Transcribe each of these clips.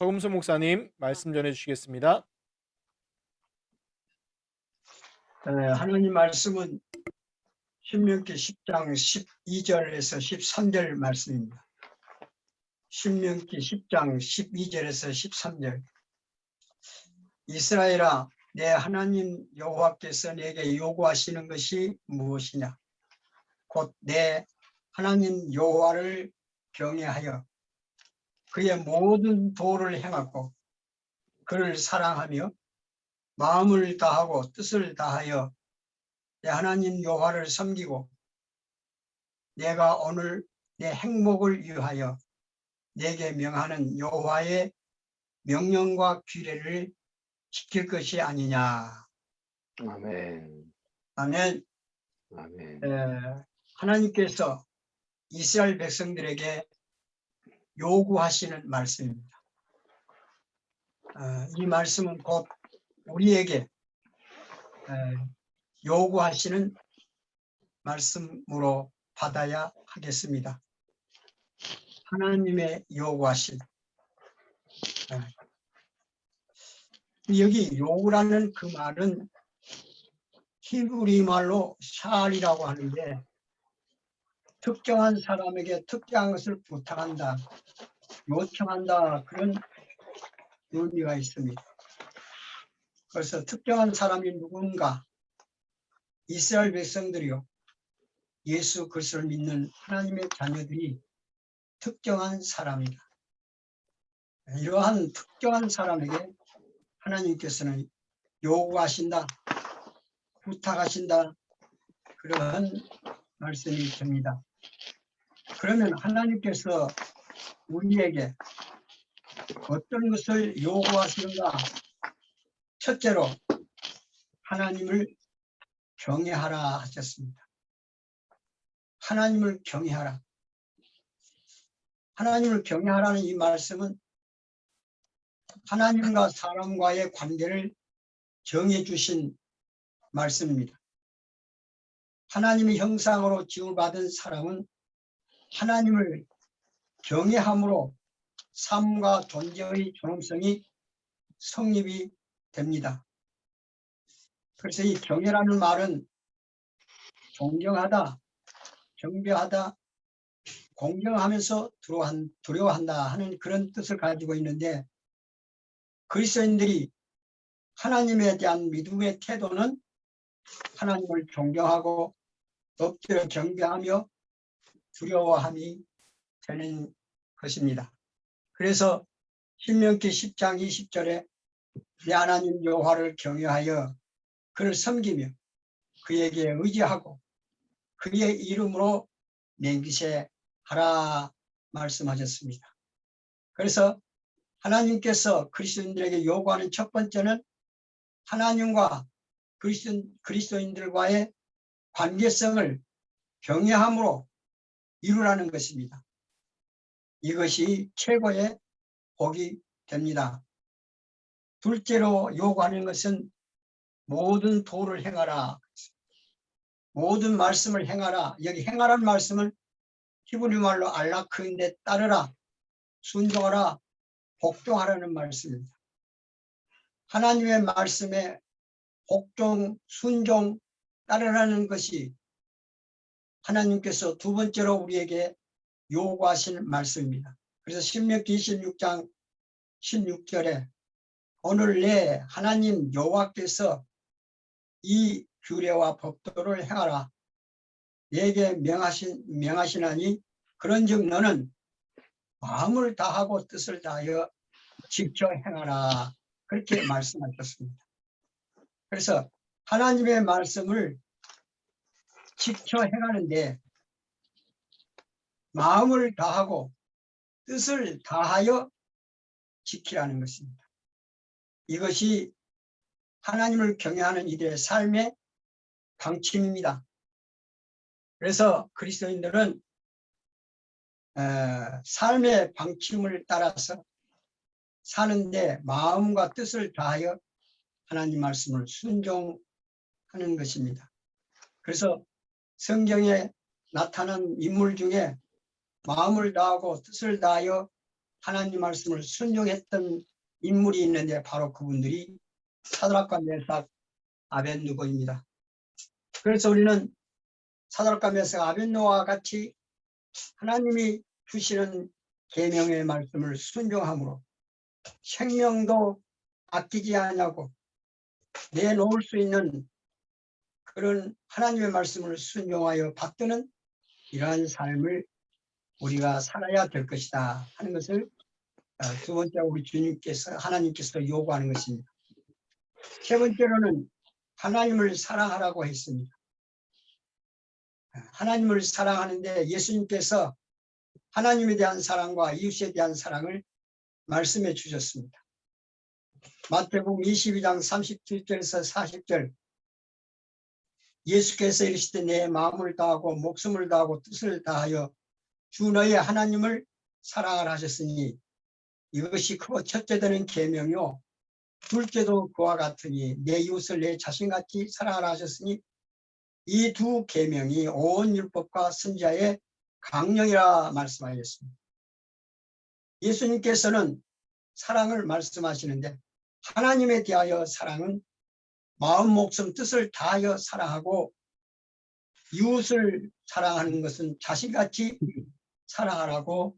서금수 목사님 말씀 전해 주시겠습니다. 하나님 말씀은 신명기 10장 12절에서 13절 말씀입니다. 신명기 10장 12절에서 13절. 이스라엘아, 내 하나님 여호와께서 내게 요구하시는 것이 무엇이냐? 곧 내 하나님 여호와를 경외하여 그의 모든 도를 행하고 그를 사랑하며 마음을 다하고 뜻을 다하여 내 하나님 여호와를 섬기고 내가 오늘 내 행복을 위하여 내게 명하는 여호와의 명령과 규례를 지킬 것이 아니냐. 아멘. 아멘. 아멘. 하나님께서 이스라엘 백성들에게 요구하시는 말씀입니다. 이 말씀은 곧 우리에게 요구하시는 말씀으로 받아야 하겠습니다. 하나님의 요구하신 여기 요구라는 그 말은 히브리 말로 샬이라고 하는데 특정한 사람에게 특정한 것을 부탁한다, 요청한다, 그런 의미가 있습니다. 그래서 특정한 사람이 누군가, 이스라엘 백성들이요, 예수 그리스도를 믿는 하나님의 자녀들이 특정한 사람이다. 이러한 특정한 사람에게 하나님께서는 요구하신다, 부탁하신다, 그런 말씀이 됩니다. 그러면 하나님께서 우리에게 어떤 것을 요구하시는가? 첫째로 하나님을 경외하라 하셨습니다. 하나님을 경외하라. 하나님을 경외하라는 이 말씀은 하나님과 사람과의 관계를 정해 주신 말씀입니다. 하나님의 형상으로 지음을 받은 사람은 하나님을 경외함으로 삶과 존재의 존엄성이 성립이 됩니다. 그래서 이 경외라는 말은 존경하다, 경배하다, 공경하면서 두려워한다 하는 그런 뜻을 가지고 있는데, 그리스도인들이 하나님에 대한 믿음의 태도는 하나님을 존경하고 엎드려 경배하며 두려워함이 되는 것입니다. 그래서 신명기 10장 20절에 내 하나님 여호와를 경외하여 그를 섬기며 그에게 의지하고 그의 이름으로 맹세하라 말씀하셨습니다. 그래서 하나님께서 그리스도인들에게 요구하는 첫 번째는 하나님과 그리스도인들과의 관계성을 경외함으로 이루라는 것입니다. 이것이 최고의 복이 됩니다. 둘째로 요구하는 것은 모든 도를 행하라. 모든 말씀을 행하라. 여기 행하라는 말씀은 히브리 말로 알라크인데 따르라, 순종하라, 복종하라는 말씀입니다. 하나님의 말씀에 복종, 순종, 따르라는 것이 하나님께서 두 번째로 우리에게 요구하시는 말씀입니다. 그래서 신명기 26장 16절에 오늘 내 하나님 여호와께서 이 규례와 법도를 행하라 내게 명하시나니 그런즉 너는 마음을 다하고 뜻을 다하여 지켜 행하라, 그렇게 말씀하셨습니다. 그래서 하나님의 말씀을 지켜 행하는데 마음을 다하고 뜻을 다하여 지키라는 것입니다. 이것이 하나님을 경외하는 이들의 삶의 방침입니다. 그래서 그리스도인들은 삶의 방침을 따라서 사는데 마음과 뜻을 다하여 하나님 말씀을 순종하는 것입니다. 그래서 성경에 나타난 인물 중에 마음을 다하고 뜻을 다하여 하나님 말씀을 순종했던 인물이 있는데 바로 그분들이 사드락과 메삭, 아벳느고입니다. 그래서 우리는 사드락과 메삭, 아벳느고와 같이 하나님이 주시는 계명의 말씀을 순종함으로 생명도 아끼지 않냐고 내놓을 수 있는 그런 하나님의 말씀을 순종하여 받드는 이러한 삶을 우리가 살아야 될 것이다 하는 것을 두 번째로 우리 주님께서 하나님께서 요구하는 것입니다. 세 번째로는 하나님을 사랑하라고 했습니다. 하나님을 사랑하는데 예수님께서 하나님에 대한 사랑과 이웃에 대한 사랑을 말씀해 주셨습니다. 마태복음 22장 37절에서 40절 예수께서 이르시되 내 마음을 다하고 목숨을 다하고 뜻을 다하여 주 너의 하나님을 사랑하라 하셨으니 이것이 크고 첫째 되는 계명이요 둘째도 그와 같으니 내 이웃을 내 자신같이 사랑하라 하셨으니 이 두 계명이 온 율법과 선지자의 강령이라 말씀하셨습니다. 예수님께서는 사랑을 말씀하시는데 하나님에 대하여 사랑은 마음, 목숨, 뜻을 다하여 사랑하고 이웃을 사랑하는 것은 자신같이 사랑하라고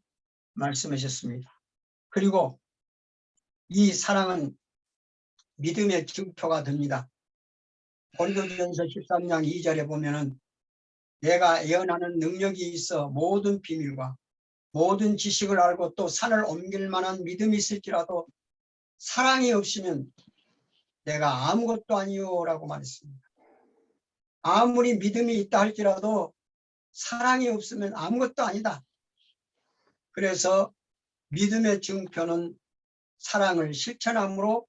말씀하셨습니다. 그리고 이 사랑은 믿음의 증표가 됩니다. 고린도전서 13장 2절에 보면은 내가 예언하는 능력이 있어 모든 비밀과 모든 지식을 알고 또 산을 옮길 만한 믿음이 있을지라도 사랑이 없으면 내가 아무것도 아니요라고 말했습니다. 아무리 믿음이 있다 할지라도 사랑이 없으면 아무것도 아니다. 그래서 믿음의 증표는 사랑을 실천함으로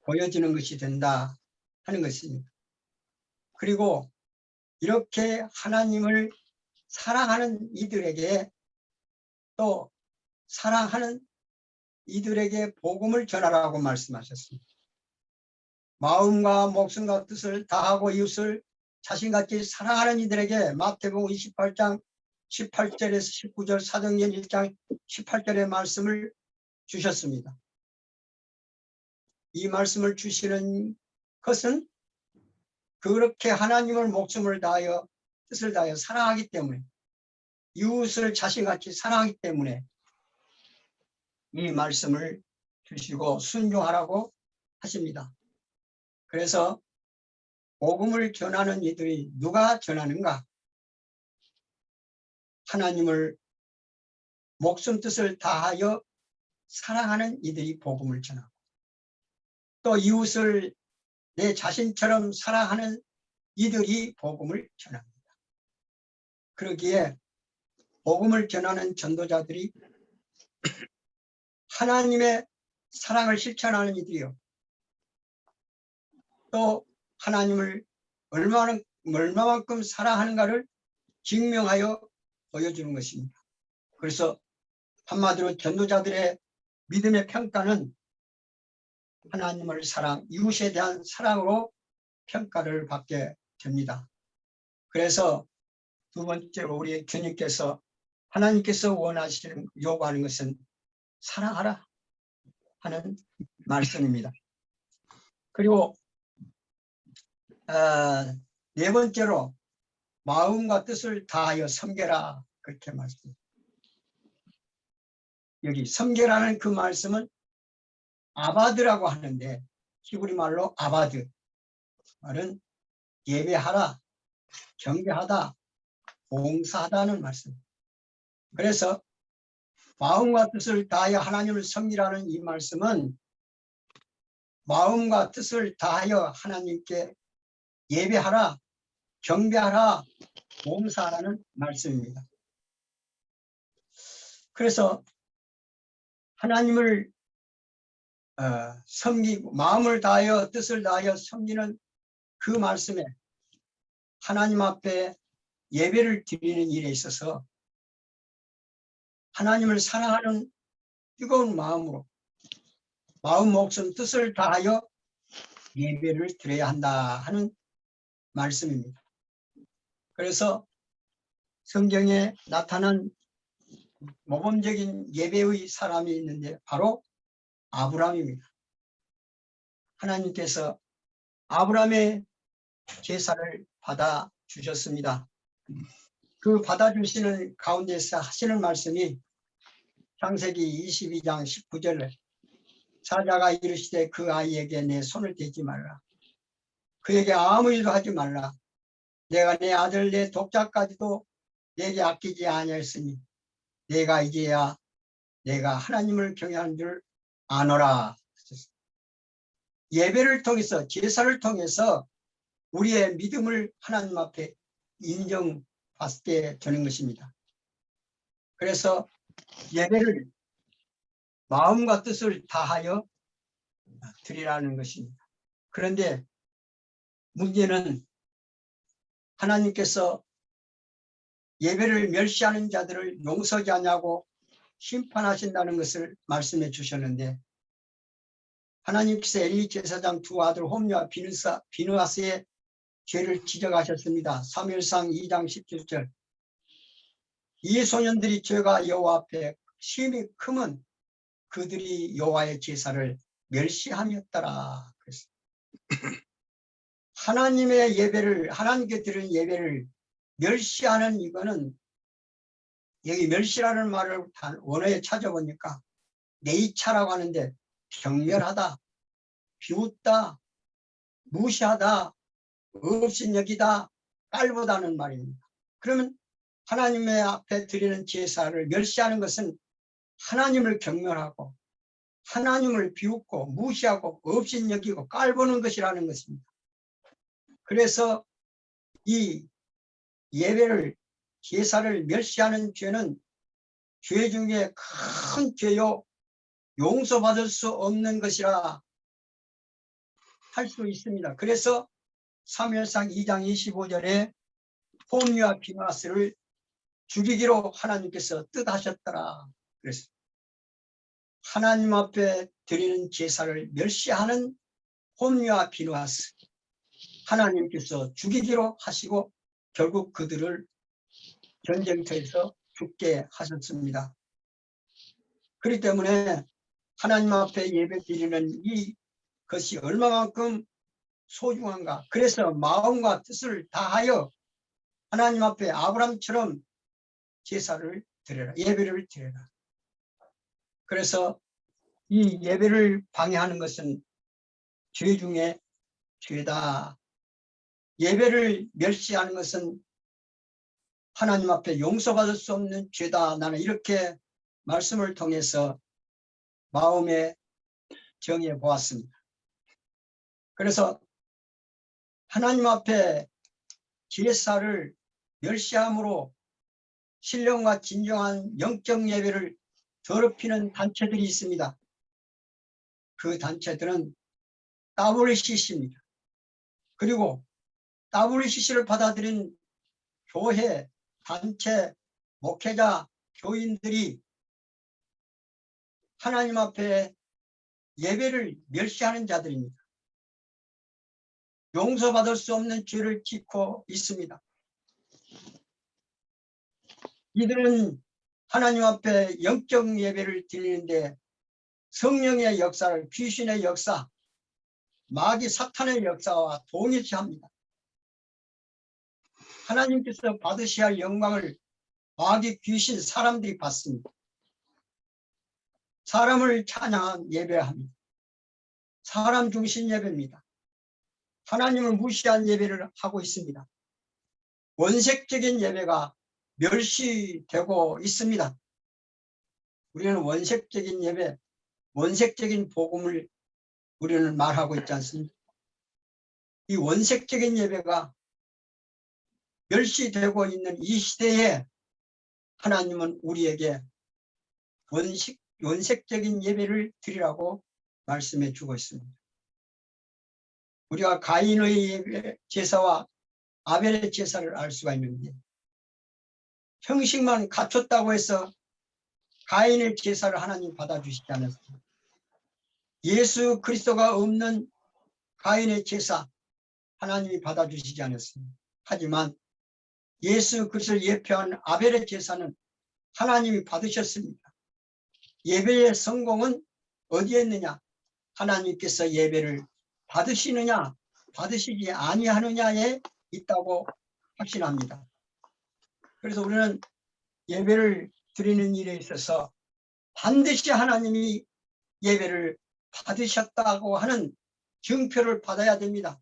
보여지는 것이 된다 하는 것입니다. 그리고 이렇게 하나님을 사랑하는 이들에게 또 사랑하는 이들에게 복음을 전하라고 말씀하셨습니다. 마음과 목숨과 뜻을 다하고 이웃을 자신같이 사랑하는 이들에게 마태복음 28장 18절에서 19절 사도행전 1장 18절의 말씀을 주셨습니다. 이 말씀을 주시는 것은 그렇게 하나님을 목숨을 다하여 뜻을 다하여 사랑하기 때문에 이웃을 자신같이 사랑하기 때문에 이 말씀을 주시고 순종하라고 하십니다. 그래서 복음을 전하는 이들이 누가 전하는가? 하나님을 목숨 뜻을 다하여 사랑하는 이들이 복음을 전하고 또 이웃을 내 자신처럼 사랑하는 이들이 복음을 전합니다. 그러기에 복음을 전하는 전도자들이 하나님의 사랑을 실천하는 이들이요. 또 하나님을 얼마만큼 사랑하는가를 증명하여 보여주는 것입니다. 그래서 한마디로 전도자들의 믿음의 평가는 하나님을 사랑, 이웃에 대한 사랑으로 평가를 받게 됩니다. 그래서 두 번째로 우리 주님께서 하나님께서 원하시는 요구하는 것은 사랑하라 하는 말씀입니다. 그리고 네 번째로 마음과 뜻을 다하여 섬겨라 그렇게 말씀합니다. 여기 섬겨라는 그 말씀은 아바드라고 하는데 히브리 말로 아바드 말은 예배하라, 경배하다, 봉사하다는 말씀. 그래서 마음과 뜻을 다하여 하나님을 섬기라는 이 말씀은 마음과 뜻을 다하여 하나님께 예배하라, 경배하라, 봉사하라는 말씀입니다. 그래서 하나님을 섬기고 마음을 다하여 뜻을 다하여 섬기는 그 말씀에 하나님 앞에 예배를 드리는 일에 있어서 하나님을 사랑하는 뜨거운 마음으로 마음, 목숨, 뜻을 다하여 예배를 드려야 한다 하는 말씀입니다. 그래서 성경에 나타난 모범적인 예배의 사람이 있는데 바로 아브라함입니다. 하나님께서 아브라함의 제사를 받아 주셨습니다. 그 받아 주시는 가운데서 하시는 말씀이 창세기 22장 19절 사자가 이르시되 그 아이에게 내 손을 대지 말라. 그에게 아무 일도 하지 말라. 내가 내 아들 내 독자까지도 내게 아끼지 아니하였으니 내가 이제야 내가 하나님을 경외하는 줄 아노라. 예배를 통해서 제사를 통해서 우리의 믿음을 하나님 앞에 인정받게 되는 것입니다. 그래서 예배를 마음과 뜻을 다하여 드리라는 것입니다. 그런데 문제는 하나님께서 예배를 멸시하는 자들을 용서하지 않냐고 심판하신다는 것을 말씀해 주셨는데 하나님께서 엘리 제사장 두 아들 홈리와 비느하스의 죄를 지적하셨습니다. 사무엘상 2장 17절 이 소년들이 죄가 여호와 앞에 심히 크면 그들이 여호와의 제사를 멸시함이었더라. 그래서 하나님의 예배를 하나님께 드리는 예배를 멸시하는 이거는 여기 멸시라는 말을 원어에 찾아보니까 네이차라고 하는데 경멸하다, 비웃다, 무시하다, 업신여기다, 깔보다는 말입니다. 그러면 하나님의 앞에 드리는 제사를 멸시하는 것은 하나님을 경멸하고 하나님을 비웃고 무시하고 업신여기고 깔보는 것이라는 것입니다. 그래서 이 예배를 제사를 멸시하는 죄는 죄 중에 큰 죄요 용서받을 수 없는 것이라 할 수 있습니다. 그래서 사무엘상 2장 25절에 홈리와 비느하스를 죽이기로 하나님께서 뜻하셨더라. 그래서 하나님 앞에 드리는 제사를 멸시하는 홈리와 비느하스 하나님께서 죽이기로 하시고 결국 그들을 전쟁터에서 죽게 하셨습니다. 그렇기 때문에 하나님 앞에 예배 드리는 이것이 얼마만큼 소중한가. 그래서 마음과 뜻을 다하여 하나님 앞에 아브라함처럼 제사를 드려라. 예배를 드려라. 그래서 이 예배를 방해하는 것은 죄 중에 죄다. 예배를 멸시하는 것은 하나님 앞에 용서받을 수 없는 죄다. 나는 이렇게 말씀을 통해서 마음에 정해 보았습니다. 그래서 하나님 앞에 제사를 멸시함으로 신령과 진정한 영적 예배를 더럽히는 단체들이 있습니다. 그 단체들은 WCC입니다. 그리고 WCC를 받아들인 교회, 단체, 목회자, 교인들이 하나님 앞에 예배를 멸시하는 자들입니다. 용서받을 수 없는 죄를 짓고 있습니다. 이들은 하나님 앞에 영적 예배를 드리는데 성령의 역사를 귀신의 역사, 마귀 사탄의 역사와 동일시합니다. 하나님께서 받으셔야 할 영광을 마귀 귀신 사람들이 받습니다. 사람을 찬양한 예배합니다. 사람 중심 예배입니다. 하나님을 무시한 예배를 하고 있습니다. 원색적인 예배가 멸시되고 있습니다. 우리는 원색적인 예배, 원색적인 복음을 우리는 말하고 있지 않습니까? 이 원색적인 예배가 멸시되고 있는 이 시대에 하나님은 우리에게 원색적인 예배를 드리라고 말씀해 주고 있습니다. 우리가 가인의 예배 제사와 아벨의 제사를 알 수가 있는데 형식만 갖췄다고 해서 가인의 제사를 하나님 받아주시지 않았습니다. 예수 그리스도가 없는 가인의 제사 하나님이 받아주시지 않았습니다. 하지만 예수 그리스도를 예표한 아벨의 제사는 하나님이 받으셨습니다. 예배의 성공은 어디에 있느냐? 하나님께서 예배를 받으시느냐 받으시지 아니하느냐에 있다고 확신합니다. 그래서 우리는 예배를 드리는 일에 있어서 반드시 하나님이 예배를 받으셨다고 하는 증표를 받아야 됩니다.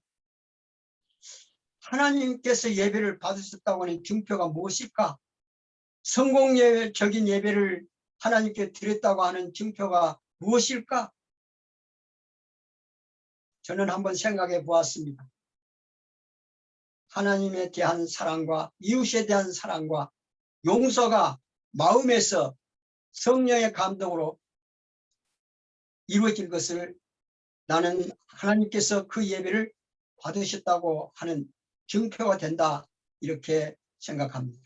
하나님께서 예배를 받으셨다고 하는 증표가 무엇일까? 성공적인 예배를 하나님께 드렸다고 하는 증표가 무엇일까? 저는 한번 생각해 보았습니다. 하나님에 대한 사랑과 이웃에 대한 사랑과 용서가 마음에서 성령의 감동으로 이루어질 것을 나는 하나님께서 그 예배를 받으셨다고 하는 증표가 된다, 이렇게 생각합니다.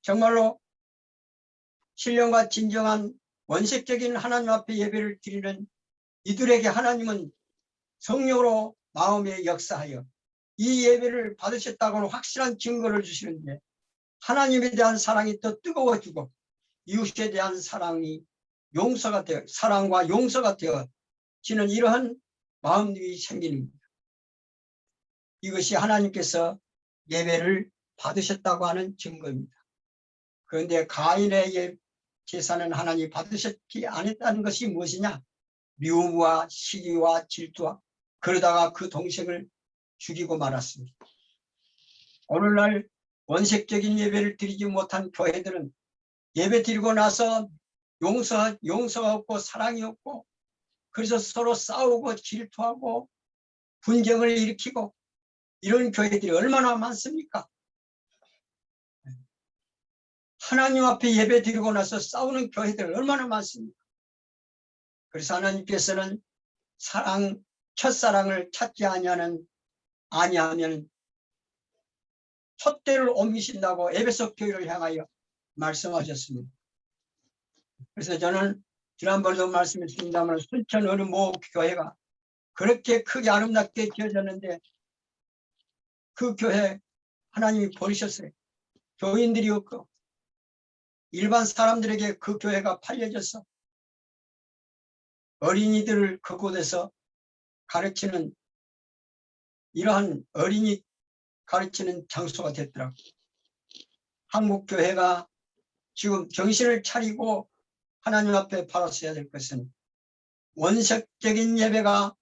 정말로 신령과 진정한 원색적인 하나님 앞에 예배를 드리는 이들에게 하나님은 성령으로 마음에 역사하여 이 예배를 받으셨다고는 확실한 증거를 주시는데, 하나님에 대한 사랑이 더 뜨거워지고 이웃에 대한 사랑이 용서가 되어, 사랑과 용서가 되어지는 이러한 마음들이 생기는 겁니다. 이것이 하나님께서 예배를 받으셨다고 하는 증거입니다. 그런데 가인의 제사는 하나님이 받으셨지 않았다는 것이 무엇이냐? 미움과 시기와 질투와, 그러다가 그 동생을 죽이고 말았습니다. 오늘날 원색적인 예배를 드리지 못한 교회들은 예배 드리고 나서 용서가 없고 사랑이 없고, 그래서 서로 싸우고 질투하고 분쟁을 일으키고, 이런 교회들이 얼마나 많습니까? 하나님 앞에 예배 드리고 나서 싸우는 교회들 얼마나 많습니까? 그래서 하나님께서는 첫사랑을 찾지 아니하면 촛대를 옮기신다고 에베소 교회를 향하여 말씀하셨습니다. 그래서 저는 지난번에도 말씀했습니다만, 순천 어느 모 교회가 그렇게 크게 아름답게 지어졌는데 그 교회 하나님이 버리셨어요. 교인들이 없고 일반 사람들에게 그 교회가 팔려져서 어린이들을 그곳에서 가르치는, 이러한 어린이 가르치는 장소가 됐더라고요. 한국 교회가 지금 정신을 차리고 하나님 앞에 바라서야 될 것은, 원색적인 예배가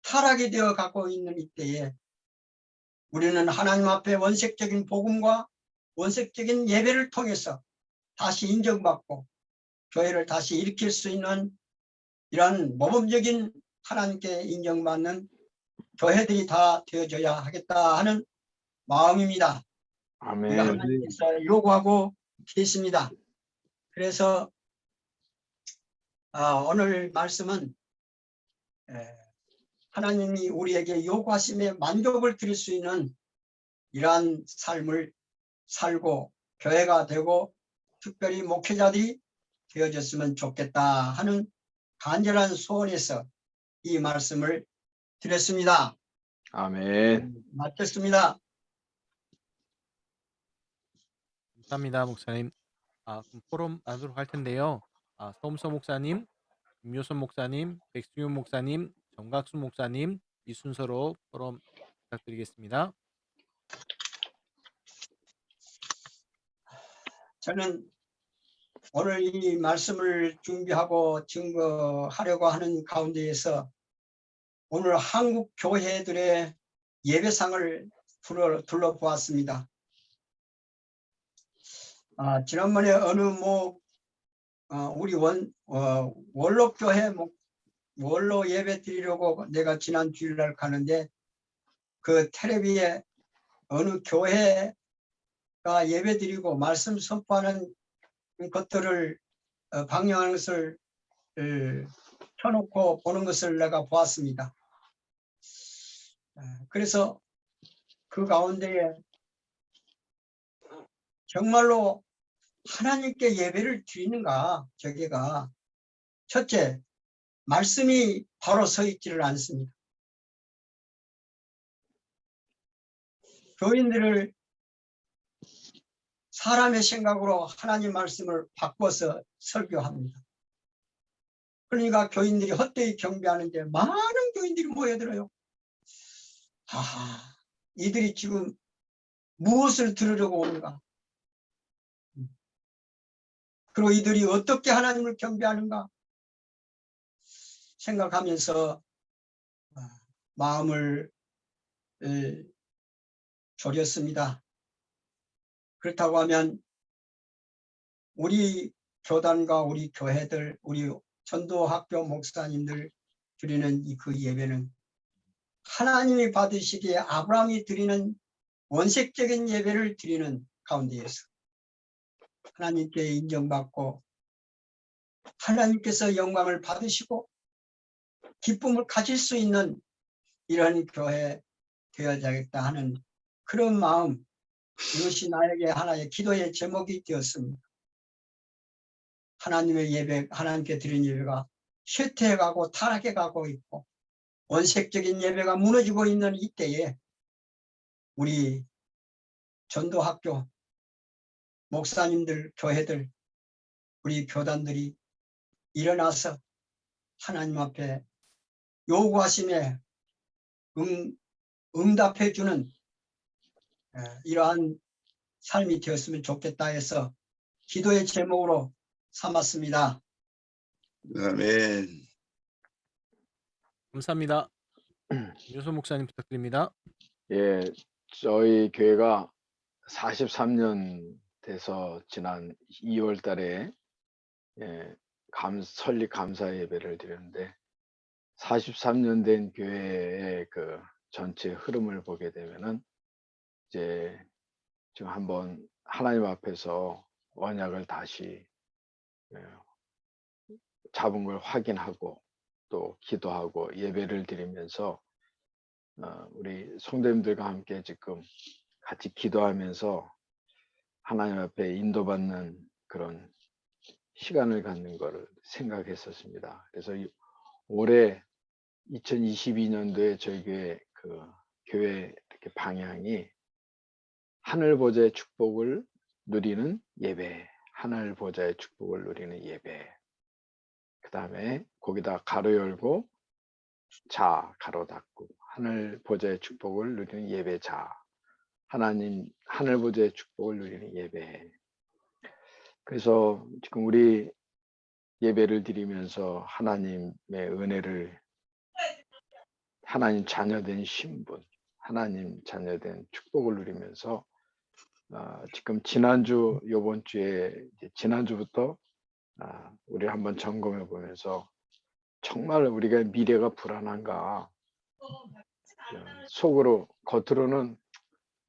타락이 되어 가고 있는 이때에 우리는 하나님 앞에 원색적인 복음과 원색적인 예배를 통해서 다시 인정받고 교회를 다시 일으킬 수 있는 이러한 모범적인 하나님께 인정받는 교회들이 다 되어져야 하겠다 하는 마음입니다. 아멘. 하나님께서 요구하고 계십니다. 그래서 오늘 말씀은 하나님이 우리에게 요구하심에 만족을 드릴 수 있는 이러한 삶을 살고 교회가 되고 특별히 목회자들이 되어졌으면 좋겠다 하는 간절한 소원에서 이 말씀을 드렸습니다. 아멘. 마쳤습니다. 감사합니다, 목사님. 그럼 포럼 나누도록 할 텐데요. 서음서 목사님, 김효선 목사님, 백승윤 목사님, 정각수 목사님, 이 순서로 포럼 부탁드리겠습니다. 저는 오늘 이 말씀을 준비하고 증거하려고 하는 가운데에서 오늘 한국 교회들의 예배상을 둘러보았습니다. 지난번에 어느 우리 원로 교회 원로 예배 드리려고 내가 지난 주일날 가는데, 그 텔레비에 어느 교회가 예배 드리고 말씀 선포하는 것들을 방영하는 것을 켜놓고 보는 것을 내가 보았습니다. 그래서 그 가운데에 정말로 하나님께 예배를 드리는가, 저게가 첫째, 말씀이 바로 서 있지를 않습니다. 교인들을 사람의 생각으로 하나님 말씀을 바꿔서 설교합니다. 그러니까 교인들이 헛되이 경배하는데 많은 교인들이 모여들어요. 이들이 지금 무엇을 들으려고 오는가? 그리고 이들이 어떻게 하나님을 경배하는가 생각하면서 마음을 졸였습니다. 그렇다고 하면 우리 교단과 우리 교회들, 우리 전도학교 목사님들 드리는 그 예배는 하나님이 받으시기에 아브라함이 드리는 원색적인 예배를 드리는 가운데에서 하나님께 인정받고 하나님께서 영광을 받으시고 기쁨을 가질 수 있는 이런 교회 되어야겠다 하는 그런 마음, 이것이 나에게 하나의 기도의 제목이 되었습니다. 하나님의 예배, 하나님께 드린 예배가 쇠퇴해가고 타락해가고 있고 원색적인 예배가 무너지고 있는 이때에 우리 전도학교 목사님들, 교회들, 우리 교단들이 일어나서 하나님 앞에 요구하심에 응답해 주는 이러한 삶이 되었으면 좋겠다 해서 기도의 제목으로 삼았습니다. 아멘. 감사합니다. 김효선 목사님 부탁드립니다. 예, 저희 교회가 43년 돼서 지난 2월 달에 설립 감사 예배를 드렸는데 43년 된 교회의 그 전체 흐름을 보게 되면은 이제 지금 한번 하나님 앞에서 언약을 다시 잡은 걸 확인하고 또 기도하고 예배를 드리면서 우리 성도님들과 함께 지금 같이 기도하면서 하나님 앞에 인도받는 그런 시간을 갖는 거를 생각했었습니다. 그래서 올해 2022년도에 저희 교회 이렇게 방향이 하늘 보좌의 축복을 누리는 예배, 하늘 보좌의 축복을 누리는 예배. 그 다음에 거기다 가로 열고 자 가로 닫고 하늘 보좌의 축복을 누리는 예배자, 하나님 하늘 보좌의 축복을 누리는 예배. 그래서 지금 우리 예배를 드리면서 하나님의 은혜를, 하나님 자녀된 신분, 하나님 자녀된 축복을 누리면서 지금 지난주 요번 주에 지난주부터 우리 한번 점검해 보면서 정말 우리가 미래가 불안한가, 속으로 겉으로는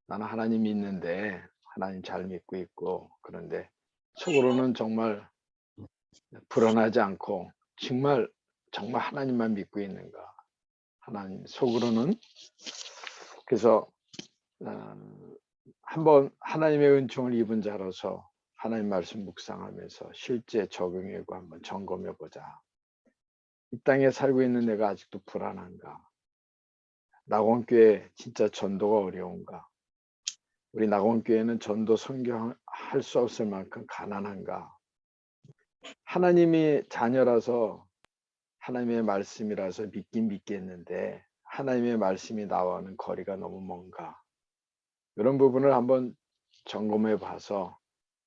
나는 하나님 믿는데 하나님 잘 믿고 있고, 그런데 속으로는 정말 불안하지 않고 정말 하나님만 믿고 있는가, 하나님 속으로는. 그래서 한번 하나님의 은총을 입은 자로서 하나님 말씀 묵상하면서 실제 적용하고 한번 점검해 보자. 이 땅에 살고 있는 내가 아직도 불안한가? 낙원교회 진짜 전도가 어려운가? 우리 낙원교회는 전도 선교할 수 없을 만큼 가난한가? 하나님이 자녀라서 하나님의 말씀이라서 믿긴 믿겠는데 하나님의 말씀이 나와는 거리가 너무 먼가? 이런 부분을 한번 점검해 봐서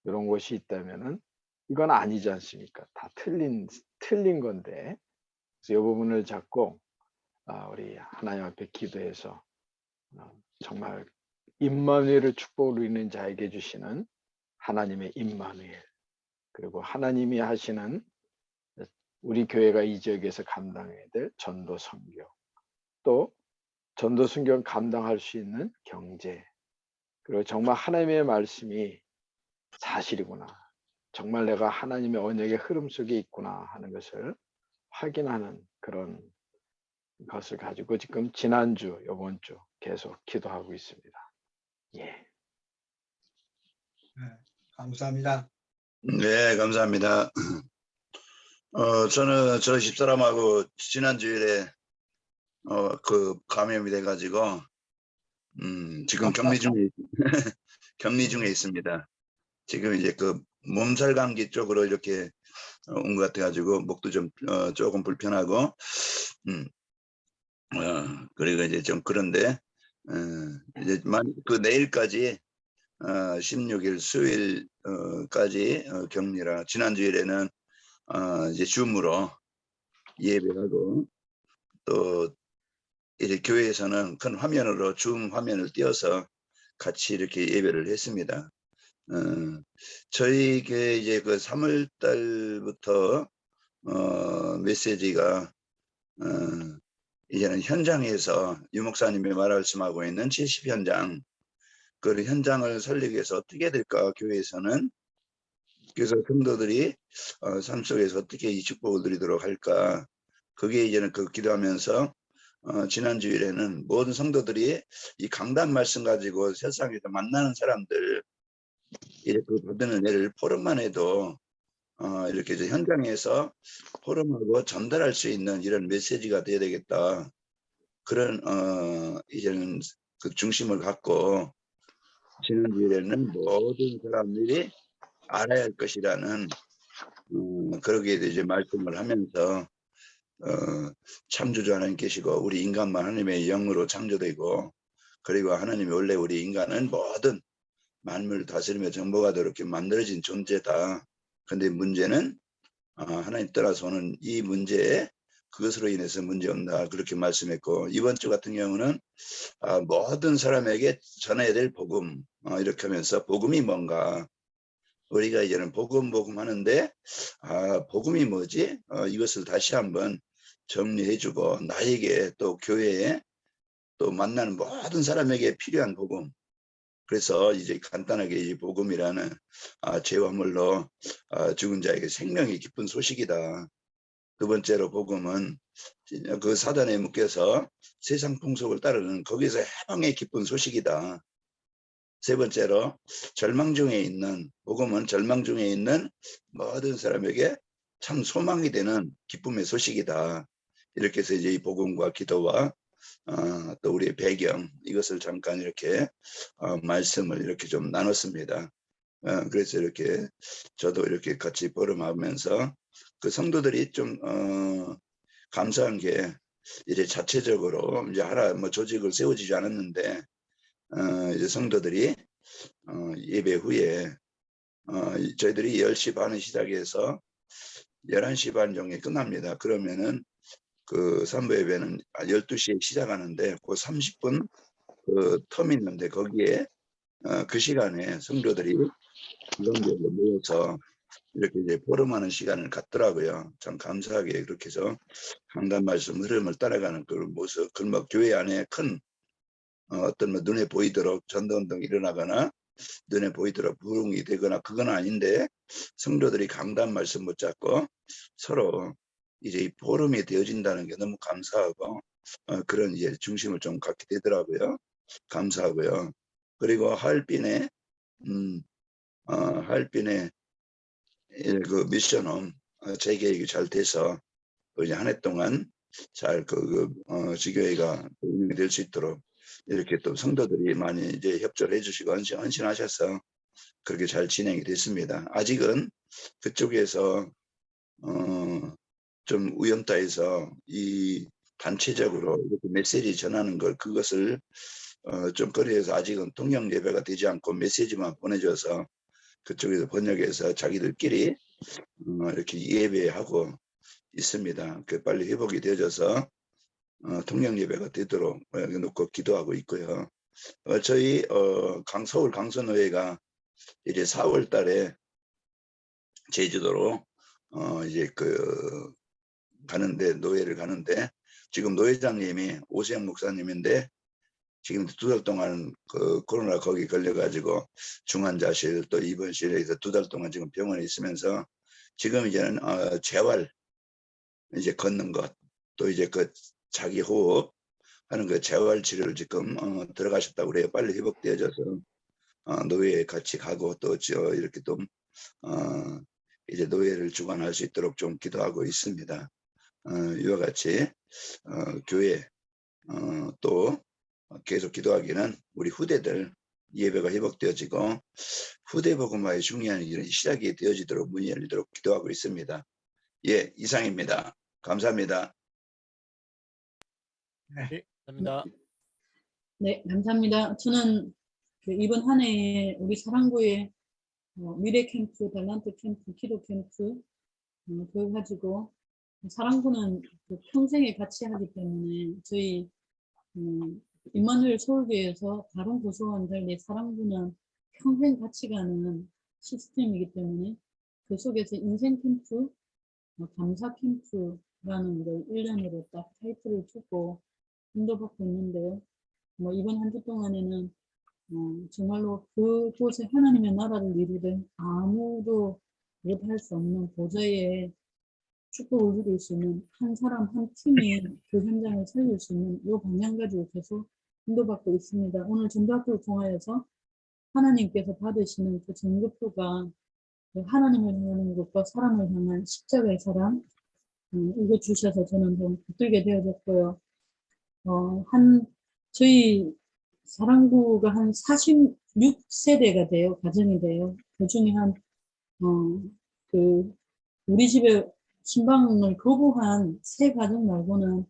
이런 것이 있다면은 이건 아니지 않습니까? 다 틀린 건데. 그래서 이 부분을 잡고 우리 하나님 앞에 기도해서 정말 임마누엘의 축복을 누리는 자에게 주시는 하나님의 임마누엘, 그리고 하나님이 하시는 우리 교회가 이 지역에서 감당해야 될 전도 선교, 또 전도 선교 감당할 수 있는 경제, 그리고 정말 하나님의 말씀이 사실이구나, 정말 내가 하나님의 언약의 흐름 속에 있구나 하는 것을 확인하는 그런 것을 가지고 지금 지난주 이번 주 계속 기도하고 있습니다. 예. 감사합니다. 네, 감사합니다. 저는 저 집사람하고 지난 주일에 그 감염이 돼가지고 지금 격리 중에 있습니다. 지금 이제 그 몸살 감기 쪽으로 이렇게 온 것 같아가지고 목도 좀 조금 불편하고 그리고 이제 좀 그런데 이제 그 내일까지 16일 수요일까지 격리라 지난주일에는 이제 줌으로 예배하고 또 이제 교회에서는 큰 화면으로 줌 화면을 띄워서 같이 이렇게 예배를 했습니다. 저희 교회 이제 그 3월 달부터 메시지가 이제는 현장에서 유 목사님이 말씀하고 있는 70 현장 그 현장을 살리기 위해서 어떻게 해야 될까 교회에서는 그래서 성도들이 삶 속에서 어떻게 이 축복을 누리도록 할까 그게 이제는 그 기도하면서 지난 주일에는 모든 성도들이 이 강단 말씀 가지고 세상에서 만나는 사람들 이렇게 받는 애를 포럼만 해도 이렇게 이제 현장에서 포럼하고 전달할 수 있는 이런 메시지가 돼야 되겠다. 그런 이제는 그 중심을 갖고 지난주에는 모든 사람들이 알아야 할 것이라는 그러기에 이제 말씀을 하면서 창조주 하나님 계시고 우리 인간만 하나님의 영으로 창조되고 그리고 하나님이 원래 우리 인간은 모든 만물을 다스리며 정복하도록 이렇게 만들어진 존재다. 근데 문제는 하나님 떠나서 오는 이 문제에 그것으로 인해서 문제 온다. 그렇게 말씀했고 이번 주 같은 경우는 모든 사람에게 전해야 될 복음 이렇게 하면서 복음이 뭔가 우리가 이제는 복음 하는데 복음이 뭐지? 이것을 다시 한번 정리해주고 나에게 또 교회에 또 만나는 모든 사람에게 필요한 복음 그래서 이제 간단하게 이 복음이라는 죄화물로 죽은 자에게 생명이 기쁜 소식이다. 두 번째로 복음은 그 사단에 묶여서 세상 풍속을 따르는 거기서 해방의 기쁜 소식이다. 세 번째로 절망 중에 있는 복음은 절망 중에 있는 모든 사람에게 참 소망이 되는 기쁨의 소식이다. 이렇게 해서 이제 이 복음과 기도와 또 우리의 배경 이것을 잠깐 이렇게 말씀을 이렇게 좀 나눴습니다. 그래서 이렇게 저도 이렇게 같이 포럼하면서 그 성도들이 좀 감사한 게 이제 자체적으로 이제 하나 뭐 조직을 세워지지 않았는데 이제 성도들이 예배 후에 저희들이 10시 반에 시작해서 11시 반 정도에 끝납니다. 그러면은 그 3부 예배는 12시에 시작하는데 그 30분 그 텀이 있는데 거기에 그 시간에 성도들이 이런데로 모여서 이렇게 이제 포럼하는 시간을 갖더라고요. 참 감사하게 그렇게 해서 강단 말씀 흐름을 따라가는 그 모습, 그 뭐 교회 안에 큰 어떤 뭐 눈에 보이도록 전도운동이 일어나거나 눈에 보이도록 부흥이 되거나 그건 아닌데 성도들이 강단 말씀 붙잡고 서로 이제 이 포럼이 되어진다는 게 너무 감사하고 그런 이제 중심을 좀 갖게 되더라고요. 감사하고요. 그리고 하얼빈에 하얼빈에 그 미션홈 재계획이 잘 돼서 이제 한 해 동안 잘 지교회가 운영이 될 수 있도록 이렇게 또 성도들이 많이 이제 협조를 해주시고 헌신하셔서 그렇게 잘 진행이 됐습니다. 아직은 그쪽에서 좀 위험다해서 이 단체적으로 이렇게 메시지 전하는 걸 그것을 좀 거리에서 아직은 통역 예배가 되지 않고 메시지만 보내줘서 그쪽에서 번역해서 자기들끼리 이렇게 예배하고 있습니다. 그 빨리 회복이 되어져서 통역 예배가 되도록 놓고 기도하고 있고요. 저희 서울 강선의회가 이제 4월 달에 제주도로 이제 가는데 노예를 가는데 지금 노회장님이 오세영 목사님인데 지금 2달 동안 그 코로나 거기 걸려가지고 중환자실 또 입원실에서 2달 동안 지금 병원에 있으면서 지금 이제는 재활 이제 걷는 것 또 이제 그 자기 호흡 하는 그 재활 치료를 지금 들어가셨다고 그래요. 빨리 회복되어져서 노예에 같이 가고 또 이렇게 또 이제 노예를 주관할 수 있도록 좀 기도하고 있습니다. 이와 같이 교회 또 계속 기도하기는 우리 후대들 예배가 회복되어지고 후대 복음화의 중요한 일은 시작이 되어지도록 문이 열리도록 기도하고 있습니다. 예, 이상입니다. 감사합니다. 네, 감사합니다. 네, 감사합니다. 저는 이번 한 해에 우리 사랑구의 미래 캠프, 달란트 캠프, 기도 캠프 그거 가지고 사랑구는 평생에 같이 하기 때문에 저희 임마누엘 서울교회에서 다른 구성원 달리 사랑구는 평생 같이 가는 시스템이기 때문에 그 속에서 인생 캠프, 감사 캠프라는 걸 1년으로 딱 타이틀을 주고 인도받고 있는데요. 이번 한 주 동안에는 정말로 그곳에 하나님의 나라를 이루는 아무도 못할 수 없는 보좌에 축복을 누릴 수 있는 한 사람 한 팀이 그 현장을 살릴 수 있는 이 방향 가지고 계속 인도받고 있습니다. 오늘 전도학교를 통하여서 하나님께서 받으시는 그 전도표가 하나님을 향하는 것과 사람을 향한 십자가의 사랑 이거 주셔서 저는 좀 붙들게 되어졌고요. 저희 사랑구가 한 46세대가 돼요. 가정이 돼요. 그 중에 우리 집에 신방을 거부한 세 가정 말고는,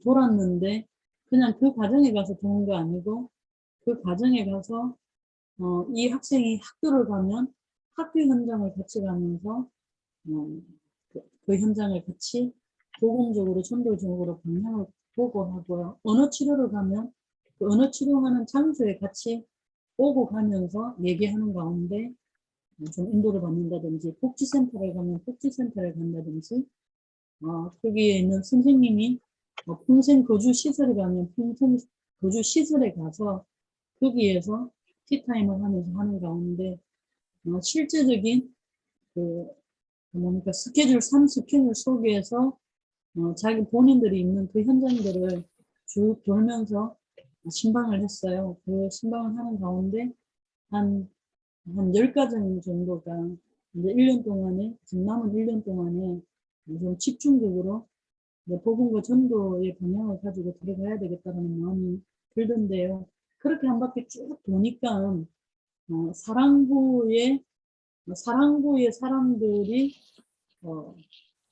돌았는데, 그냥 그 가정에 가서 도는 거 아니고, 그 가정에 가서, 이 학생이 학교를 가면 학교 현장을 같이 가면서, 그 현장을 같이 복음적으로, 전도적으로 방향을 보고 하고요. 언어 치료를 가면 그 언어 치료하는 장소에 같이 오고 가면서 얘기하는 가운데 좀 인도를 받는다든지 복지센터를 가면 복지센터를 간다든지 거기에 있는 선생님이 평생 거주 시설에 가면 평생 거주 시설에 가서 거기에서 티타임을 하면서 하는 가운데 실제적인 스케줄 3스케줄 속에서 자기 본인들이 있는 그 현장들을 쭉 돌면서 신방을 했어요. 그 신방을 하는 가운데 한 10가정 정도가 이제 1년 동안에, 지금 남은 1년 동안에 좀 집중적으로 복음과 전도의 방향을 가지고 들어가야 되겠다는 마음이 들던데요. 그렇게 한 바퀴 쭉 도니까 사랑구의 사람들이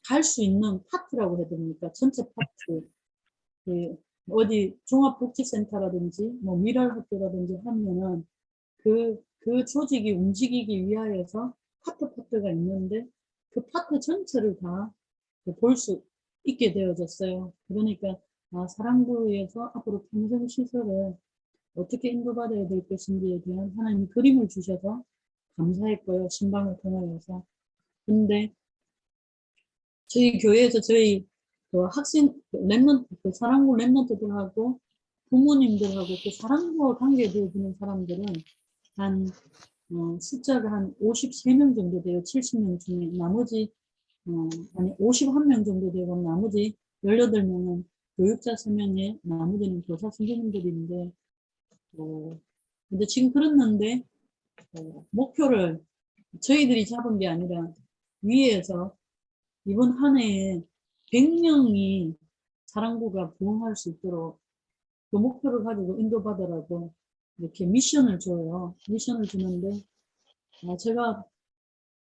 갈 수 있는 파트라고 해야 됩니까? 전체 파트. 어디 종합복지센터라든지 뭐 미랄학교라든지 하면은 그 조직이 움직이기 위하여서 파트가 있는데 그 파트 전체를 다 볼 수 있게 되어졌어요. 그러니까 사랑구에서 앞으로 평생 시설을 어떻게 인도받아야 될 것인지에 대한 하나님 그림을 주셔서 감사했고요. 신방을 통하여서. 근데 저희 교회에서 저희 학생 랩런트, 사랑구 랩런트들하고 부모님들하고 그 사랑구와 관계되어지는 사람들은 숫자가 한 53명 정도 돼요. 70명 중에 나머지 51명 정도 되고 나머지 18명은 교육자 3명에 나머지는 교사 선생님들인데 근데 지금 그랬는데 목표를 저희들이 잡은 게 아니라 위에서 이번 한 해에 100명이 사랑구가 부흥할 수 있도록 그 목표를 가지고 인도받으라고 이렇게 미션을 줘요. 미션을 주는데 제가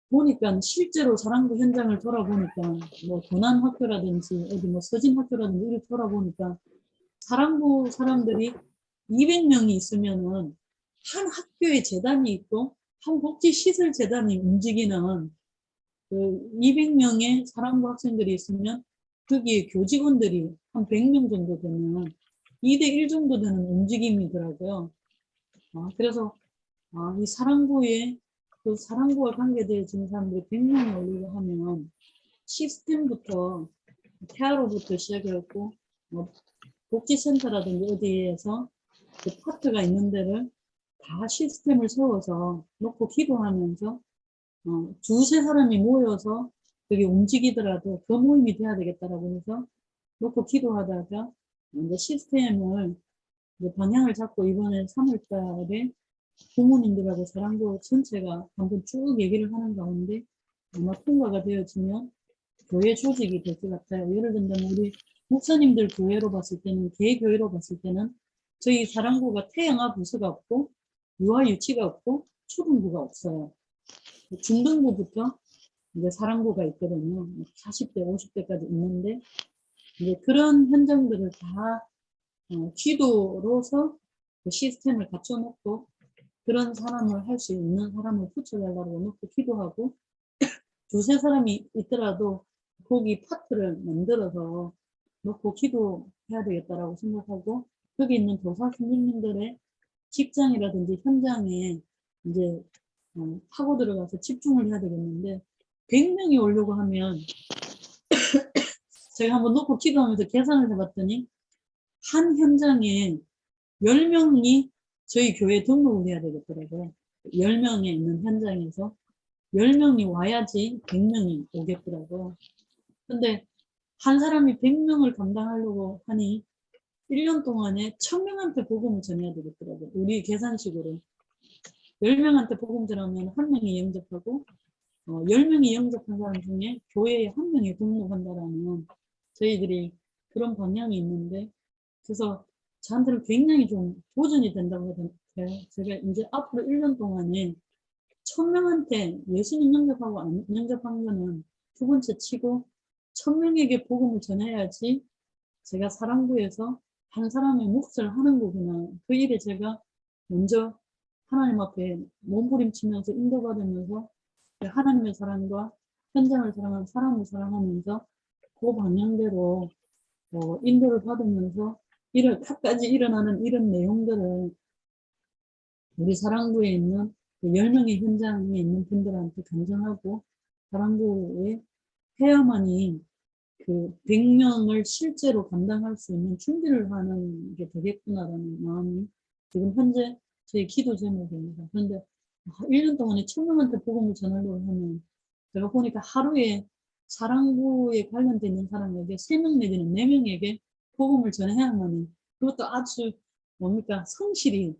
보니까 실제로 사랑구 현장을 돌아보니까 뭐 고난학교라든지 어디 뭐 서진학교라든지 이렇게 돌아보니까 사랑구 사람들이 200명이 있으면은 한 학교에 재단이 있고 한 복지시설 재단이 움직이는 그 200명의 사랑구 학생들이 있으면 거기에 교직원들이 한 100명 정도 되면 2대1 정도 되는 움직임이더라고요. 그래서 이 사랑구에 그 사랑구와 관계되어진 사람들이 100명이 오려고 하면 시스템부터 태아로부터 시작해갖고 복지센터라든지 어디에서 그 파트가 있는 데를 다 시스템을 세워서 놓고 기도하면서 두세 사람이 모여서 그게 움직이더라도 그 모임이 돼야 되겠다라고 해서 놓고 기도하다가 이제 시스템을 이제 방향을 잡고 이번에 3월달에 부모님들하고 사랑구 전체가 한번 쭉 얘기를 하는 가운데 아마 통과가 되어지면 교회 조직이 될 것 같아요. 예를 들면 우리 목사님들 교회로 봤을 때는 개교회로 봤을 때는 저희 사랑구가 태영아 부서가 없고 유아유치가 없고 초등부가 없어요. 중등부부터 이제 사랑부가 있거든요. 40대, 50대까지 있는데 이제 그런 현장들을 다 기도로서 그 시스템을 갖춰놓고 그런 사람을 할 수 있는 사람을 붙여달라고 놓고 기도하고 두세 사람이 있더라도 거기 파트를 만들어서 놓고 기도해야 되겠다라고 생각하고 거기 있는 교사 선생님들의 직장이라든지 현장에 이제 하고 들어가서 집중을 해야 되겠는데 100명이 오려고 하면 제가 한번 놓고 기도하면서 계산을 해봤더니 한 현장에 10명이 저희 교회에 등록을 해야 되겠더라고요. 10명에 있는 현장에서 10명이 와야지 100명이 오겠더라고요. 근데 한 사람이 100명을 감당하려고 하니 1년 동안에 1000명한테 복음을 전해야 되겠더라고요. 우리 계산식으로. 10명한테 복음 전하면 1명이 영접하고 10명이 영접한 사람 중에 교회에 1명이 등록한다라는 저희들이 그런 방향이 있는데 그래서 저한테는 굉장히 좀 도전이 된다고 해요. 제가 이제 앞으로 1년 동안에 1000명한테 예수님 영접하고 안 영접한 거는 두 번째 치고 1000명에게 복음을 전해야지 제가 사랑부에서 한 사람의 몫을 하는 거구나. 그 일에 제가 먼저 하나님 앞에 몸부림치면서 인도받으면서 하나님의 사랑과 현장을 사랑하는 사람을 사랑하면서 그 방향대로 인도를 받으면서 각가지 일어나는 이런 내용들을 우리 사랑부에 있는 그 10명의 현장에 있는 분들한테 감정하고 사랑부에 해야만이 그 100명을 실제로 감당할 수 있는 준비를 하는 게 되겠구나라는 마음이 지금 현재 저희 기도 제목입니다. 그런데 1년 동안에 1000명한테 복음을 전하려고 하면 제가 보니까 하루에 사랑부에 관련된 있는 사람에게 3명 내지는 4명에게 복음을 전해야만이 그것도 아주 뭡니까 성실히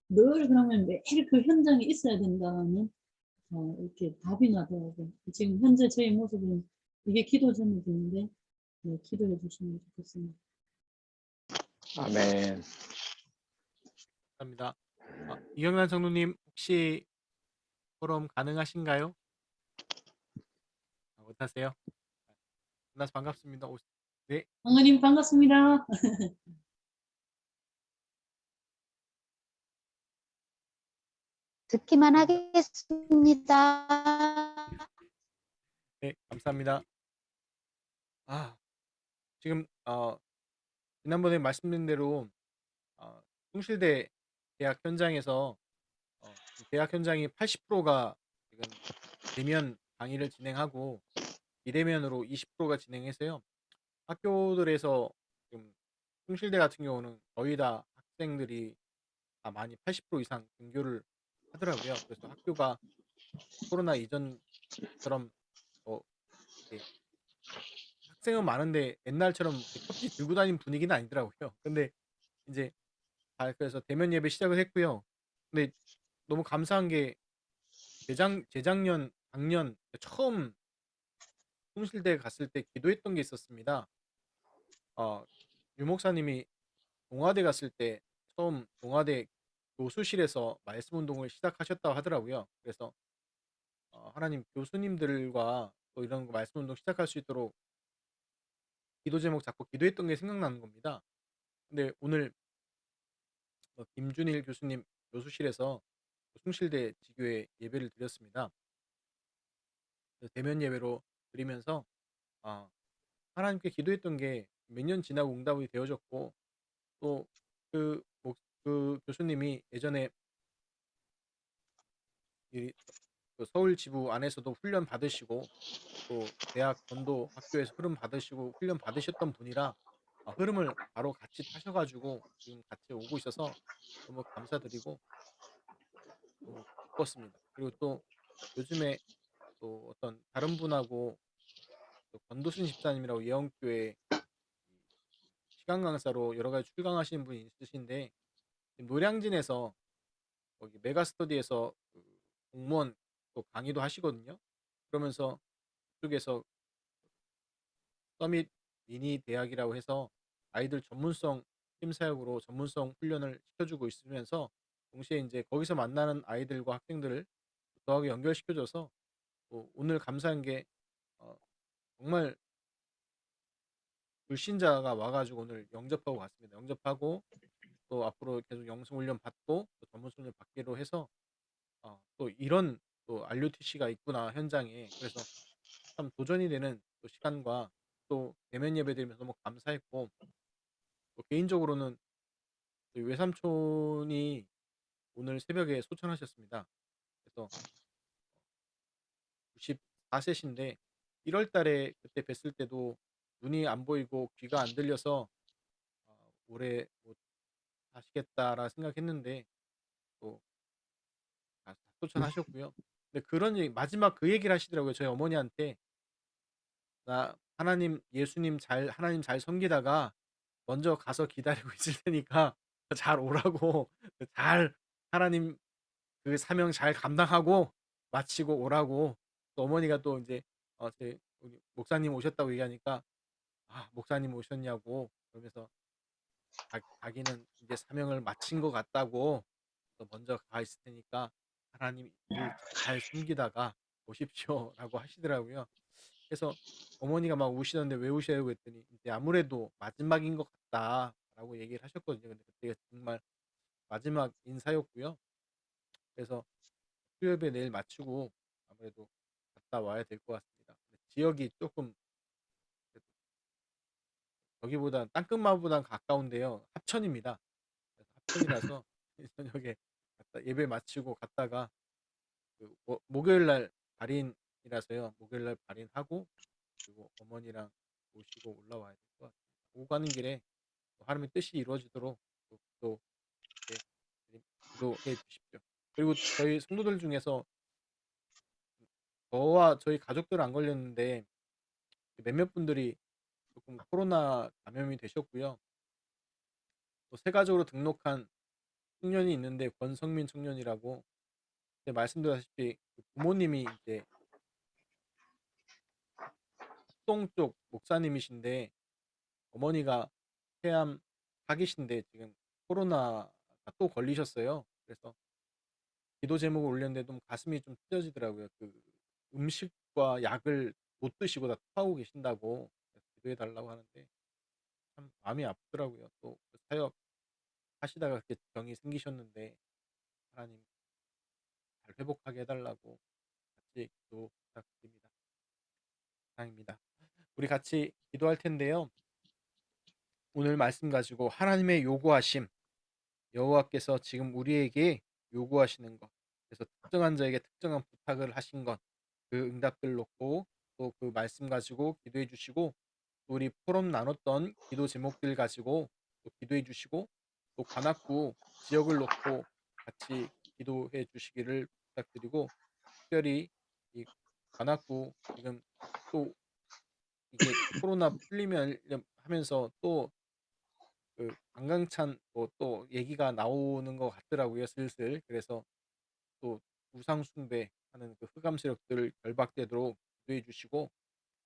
늘 그러면 매일 그 현장에 있어야 된다는 이렇게 답이 나더라고요. 지금 현재 저희 모습은 이게 기도 제목인데 기도해 주시면 좋겠습니다. 아멘. 감사합니다. 이경란 성도님 혹시 포럼 가능하신가요? 못하세요? 만나서 반갑습니다. 네, 어머님 반갑습니다. 듣기만 하겠습니다. 네, 감사합니다. 지금 지난번에 말씀드린 대로 숭실대 대학 현장에서 대학 현장이 80%가 지금 대면 강의를 진행하고 비대면으로 20%가 진행해서요. 학교들에서 지금 숭실대 같은 경우는 거의 다 학생들이 다 많이 80% 이상 등교를 하더라고요. 그래서 학교가 코로나 이전처럼 이렇게 학생은 많은데 옛날처럼 겹치 들고 다니는 분위기는 아니더라고요. 근데 이제 그래서 대면 예배 시작을 했고요. 근데 너무 감사한 게 재작년, 작년 처음 숭실대 갔을 때 기도했던 게 있었습니다. 유 목사님이 동아대 갔을 때 처음 동아대 교수실에서 말씀 운동을 시작하셨다고 하더라고요. 그래서 하나님 교수님들과 또 이런 거 말씀 운동 시작할 수 있도록 기도 제목 잡고 기도했던 게 생각나는 겁니다. 근데 오늘 김준일 교수님 교수실에서 숭실대 지교에 예배를 드렸습니다. 대면 예배로 드리면서 하나님께 기도했던 게 몇 년 지나고 응답이 되어졌고 또 그 교수님이 예전에 그 서울 지부 안에서도 훈련 받으시고 또 대학 전도 학교에서 흐름 받으시고 훈련 받으셨던 분이라 흐름을 바로 같이 타셔가지고 지금 같이 오고 있어서 너무 감사드리고 너무 기뻤습니다. 그리고 또 요즘에 또 어떤 다른 분하고 또 권도순 집사님이라고 예언교회 시간 강사로 여러 가지 출강하시는 분이 있으신데 노량진에서 거기 메가스터디에서 그 공무원 또 강의도 하시거든요. 그러면서 그쪽에서 서밋 미니 대학이라고 해서 아이들 전문성 팀 사역으로 전문성 훈련을 시켜주고 있으면서 동시에 이제 거기서 만나는 아이들과 학생들을 더하게 연결시켜줘서 오늘 감사한 게 정말 불신자가 와가지고 오늘 영접하고 갔습니다. 영접하고 또 앞으로 계속 영성훈련 받고 또 전문훈련 받기로 해서 또 이런 또 RUTC가 있구나 현장에. 그래서 참 도전이 되는 또 시간과 또 대면 예배 드리면서 너무 감사했고, 또 개인적으로는 저희 외삼촌이 오늘 새벽에 소천하셨습니다. 그래서 94세신데 1월 달에 그때 뵀을 때도 눈이 안 보이고 귀가 안 들려서 올해 못 사시겠다라 생각했는데 또 소천하셨고요. 근데 그런 얘기, 마지막 그 얘기를 하시더라고요. 저희 어머니한테 나 하나님 잘 섬기다가 먼저 가서 기다리고 있을 테니까 잘 오라고 잘 하나님 그 사명 잘 감당하고 마치고 오라고. 또 어머니가 또 이제 제 우리 목사님 오셨다고 얘기하니까 목사님 오셨냐고 그러면서 자기는 이제 사명을 마친 것 같다고 또 먼저 가 있을 테니까 하나님 일 잘 섬기다가 오십시오라고 하시더라고요. 그래서 어머니가 막 우시던데 왜 우셔요? 했더니 이제 아무래도 마지막인 것 같다라고 얘기를 하셨거든요. 근데 그때가 정말 마지막 인사였고요. 그래서 수요예배 내일 마치고 아무래도 갔다 와야 될 것 같습니다. 지역이 조금 여기보다 땅끝마을보다 가까운데요. 합천입니다. 그래서 합천이라서 저녁에 예배 마치고 갔다가 그 목요일 날 발인이라서요. 목요일 날 발인하고 그리고 어머니랑 모시고 올라와야 될 것 같습니다. 오고 가는 길에 하나님의 뜻이 이루어지도록 또 기도해 주십시오. 그리고 저희 성도들 중에서 저와 저희 가족들은 안 걸렸는데 몇몇 분들이 조금 코로나 감염이 되셨고요. 또 새 가족으로 등록한 청년이 있는데 권성민 청년이라고 말씀드렸다시피 부모님이 이제 합동 쪽 목사님이신데 어머니가 폐암 사기신데 지금 코로나가 또 걸리셨어요. 그래서 기도 제목을 올렸는데 좀 가슴이 좀 찢어지더라고요. 그 음식과 약을 못 드시고 다 토하고 계신다고 기도해 달라고 하는데 참 마음이 아프더라고요. 또 사역 하시다가 그렇게 병이 생기셨는데 하나님 잘 회복하게 해달라고 같이 기도 부탁드립니다. 이상입니다. 우리 같이 기도할 텐데요. 오늘 말씀 가지고 하나님의 요구하심, 여호와께서 지금 우리에게 요구하시는 것, 그래서 특정한 자에게 특정한 부탁을 하신 것, 그 응답들 놓고 또 그 말씀 가지고 기도해 주시고, 또 우리 포럼 나눴던 기도 제목들 가지고 또 기도해 주시고, 또 관악구 지역을 놓고 같이 기도해 주시기를 부탁드리고, 특별히 이 관악구 지금 또 이게 코로나 풀리면 하면서 또 그 강강찬 또 얘기가 나오는 것 같더라고요, 슬슬. 그래서 또 우상 숭배하는 그 흑암 세력들을 결박되도록 기도해 주시고,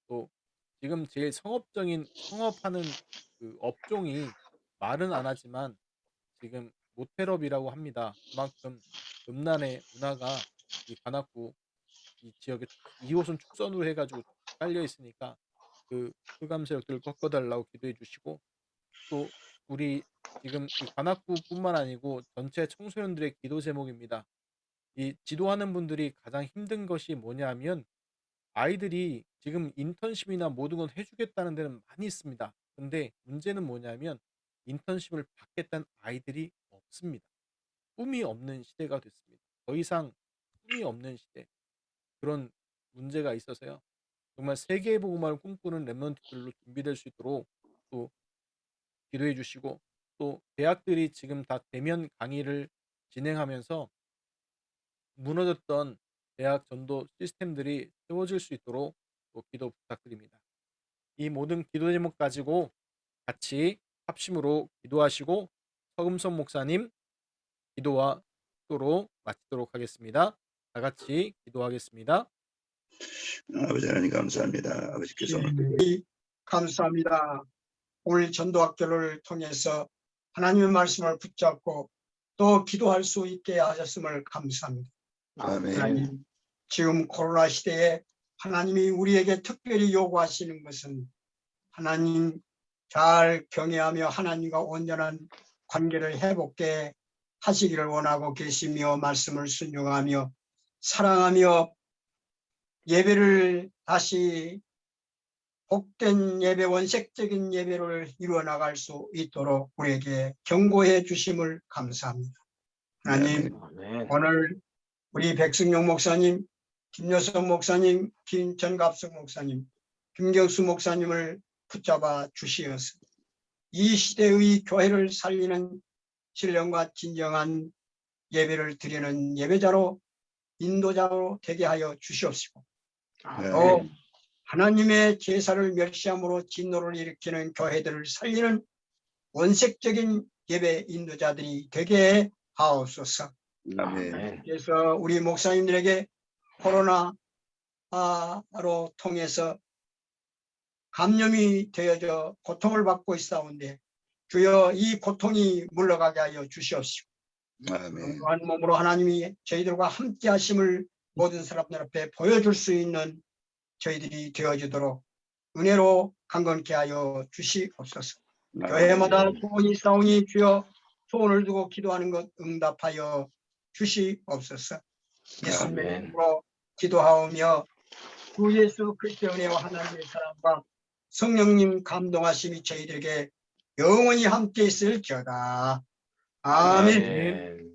또 지금 제일 성업하는 그 업종이 말은 안 하지만 지금 모텔업이라고 합니다. 그만큼 음란의 문화가 이 관악구 이 지역에 2호선 축선으로 해가지고 깔려 있으니까 그 흑암 세력들을 꺾어달라고 기도해 주시고, 또 우리 지금 이 관악구뿐만 아니고 전체 청소년들의 기도 제목입니다. 이 지도하는 분들이 가장 힘든 것이 뭐냐면 아이들이 지금 인턴십이나 모든 건 해주겠다는 데는 많이 있습니다. 근데 문제는 뭐냐면 인턴십을 받겠다는 아이들이 없습니다. 꿈이 없는 시대가 됐습니다. 더 이상 꿈이 없는 시대, 그런 문제가 있어서요. 정말 세계의 복음화를 꿈꾸는 렘넌트들로 준비될 수 있도록 또 기도해 주시고, 또 대학들이 지금 다 대면 강의를 진행하면서 무너졌던 대학 전도 시스템들이 세워질 수 있도록 또 기도 부탁드립니다. 이 모든 기도 제목 가지고 같이 합심으로 기도하시고 서금성 목사님 기도와 축도로 마치도록 하겠습니다. 다 같이 기도하겠습니다. 아버지 하나님 감사합니다. 아버지께서 오늘 감사합니다. 오늘 전도학교를 통해서 하나님의 말씀을 붙잡고 또 기도할 수 있게 하셨음을 감사합니다. 아멘. 하나님, 지금 코로나 시대에 하나님이 우리에게 특별히 요구하시는 것은 하나님 잘 경외하며 하나님과 온전한 관계를 회복해 하시기를 원하고 계시며 말씀을 순종하며 사랑하며 예배를 다시 복된 예배, 원색적인 예배를 이루어 나갈 수 있도록 우리에게 경고해 주심을 감사합니다. 하나님, 아멘. 오늘 우리 백승용 목사님, 김여선 목사님, 김전갑석 목사님, 김경수 목사님을 붙잡아 주시어서 이 시대의 교회를 살리는 신령과 진정한 예배를 드리는 예배자로 인도자로 되게 하여 주시옵시고 또 하나님의 제사를 멸시함으로 진노를 일으키는 교회들을 살리는 원색적인 예배 인도자들이 되게 하옵소서. 아멘. 그래서 우리 목사님들에게 코로나로 통해서 감염이 되어져 고통을 받고 있사온데 주여 이 고통이 물러가게 하여 주시옵시고 아멘. 한 몸으로 하나님이 저희들과 함께 하심을 모든 사람들 앞에 보여줄 수 있는 저희들이 되어주도록 은혜로 강건케 하여 주시옵소서. 교회마다 소원이 있사오니 주여 소원을 두고 기도하는 것 응답하여 주시옵소서. 예수님의 아멘. 이름으로 기도하오며 주 예수 그리스도의 은혜와 하나님의 사랑과 성령님 감동하심이 저희들에게 영원히 함께 있을지어다. 아멘. 아멘.